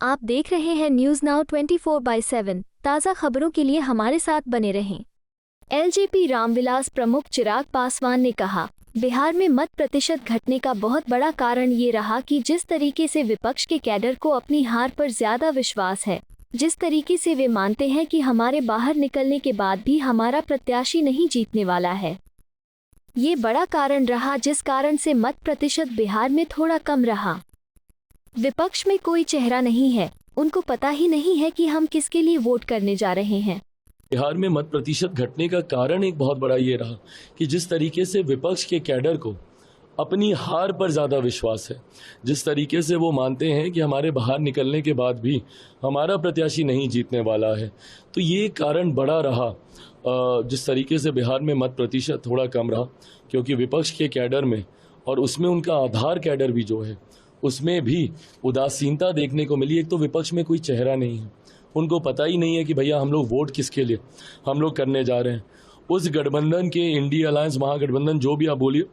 आप देख रहे हैं न्यूज़ नाउ 24/7। ताज़ा खबरों के लिए हमारे साथ बने रहें। एलजेपी रामविलास प्रमुख चिराग पासवान ने कहा, बिहार में मत प्रतिशत घटने का बहुत बड़ा कारण ये रहा कि जिस तरीके से विपक्ष के कैडर को अपनी हार पर ज्यादा विश्वास है, जिस तरीके से वे मानते हैं कि हमारे बाहर निकलने के बाद भी हमारा प्रत्याशी नहीं जीतने वाला है, ये बड़ा कारण रहा जिस कारण से मत प्रतिशत बिहार में थोड़ा कम रहा। विपक्ष में कोई चेहरा नहीं है, उनको पता ही नहीं है कि हम किसके लिए वोट करने जा रहे हैं। बिहार में मत प्रतिशत घटने का कारण एक बहुत बड़ा ये रहा कि जिस तरीके से विपक्ष के कैडर को अपनी हार पर ज़्यादा विश्वास है, जिस तरीके से वो मानते हैं कि हमारे बाहर निकलने के बाद भी हमारा प्रत्याशी नहीं जीतने वाला है, तो ये कारण बड़ा रहा जिस तरीके से बिहार में मत प्रतिशत थोड़ा कम रहा, क्योंकि विपक्ष के कैडर में और उसमें उनका आधार कैडर भी जो है उसमें भी उदासीनता देखने को मिली। एक तो विपक्ष में कोई चेहरा नहीं है, उनको पता ही नहीं है कि भैया हम लोग वोट किसके लिए हम लोग करने जा रहे हैं। उस गठबंधन के इंडिया अलायंस महागठबंधन जो भी आप बोलिए,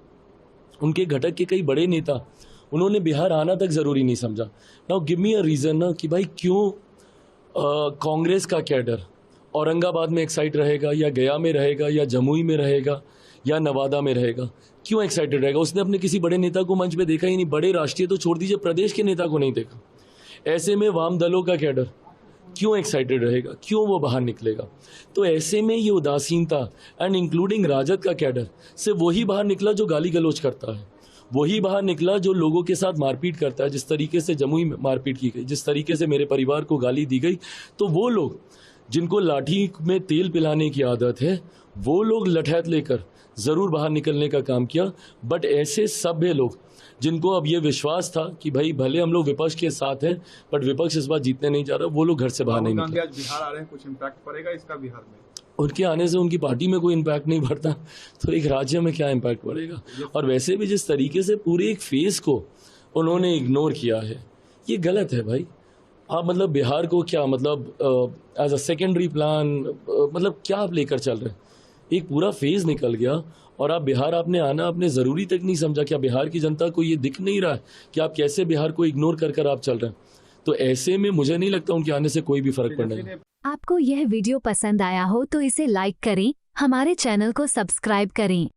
उनके घटक के कई बड़े नेता उन्होंने बिहार आना तक ज़रूरी नहीं समझा। Now give me a reason ना कि भाई क्यों कांग्रेस का कैडर औरंगाबाद में एक्साइट रहेगा या गया में रहेगा या जमुई में रहेगा या नवादा में रहेगा, क्यों एक्साइटेड रहेगा? उसने अपने किसी बड़े नेता को मंच पे देखा ही नहीं, बड़े राष्ट्रीय तो छोड़ दीजिए, प्रदेश के नेता को नहीं देखा। ऐसे में वाम दलों का कैडर क्यों एक्साइटेड रहेगा, क्यों वो बाहर निकलेगा? तो ऐसे में ये उदासीनता एंड इंक्लूडिंग राजद का कैडर से वही बाहर निकला जो गाली गलौज करता है, वही बाहर निकला जो लोगों के साथ मारपीट करता है। जिस तरीके से जमुई में मारपीट की गई, जिस तरीके से मेरे परिवार को गाली दी गई, तो वो लोग जिनको लाठी में तेल पिलाने की आदत है, वो लोग लठैत लेकर ज़रूर बाहर निकलने का काम किया। बट ऐसे सभ्य लोग जिनको अब ये विश्वास था कि भाई भले हम लोग विपक्ष के साथ हैं बट विपक्ष इस बार जीतने नहीं जा रहा, वो लोग घर से बाहर नहीं निकले। आज बिहार आ रहे हैं, कुछ इम्पैक्ट पड़ेगा इसका बिहार में? उनके आने से उनकी पार्टी में कोई इम्पैक्ट नहीं पड़ता, तो एक राज्य में क्या इम्पैक्ट पड़ेगा? और वैसे भी जिस तरीके से पूरे एक फेज को उन्होंने इग्नोर किया है, ये गलत है भाई। आप मतलब बिहार को क्या मतलब एज अ सेकेंडरी प्लान मतलब क्या आप लेकर चल रहे हैं? एक पूरा फेज निकल गया और आप बिहार आपने आना आपने ज़रूरी तक नहीं समझा। क्या बिहार की जनता को ये दिख नहीं रहा है कि आप कैसे बिहार को इग्नोर कर कर आप चल रहे हैं? तो ऐसे में मुझे नहीं लगता उनके आने से कोई भी फर्क पड़ने है। आपको यह वीडियो पसंद आया हो तो इसे लाइक करें, हमारे चैनल को सब्सक्राइब करें।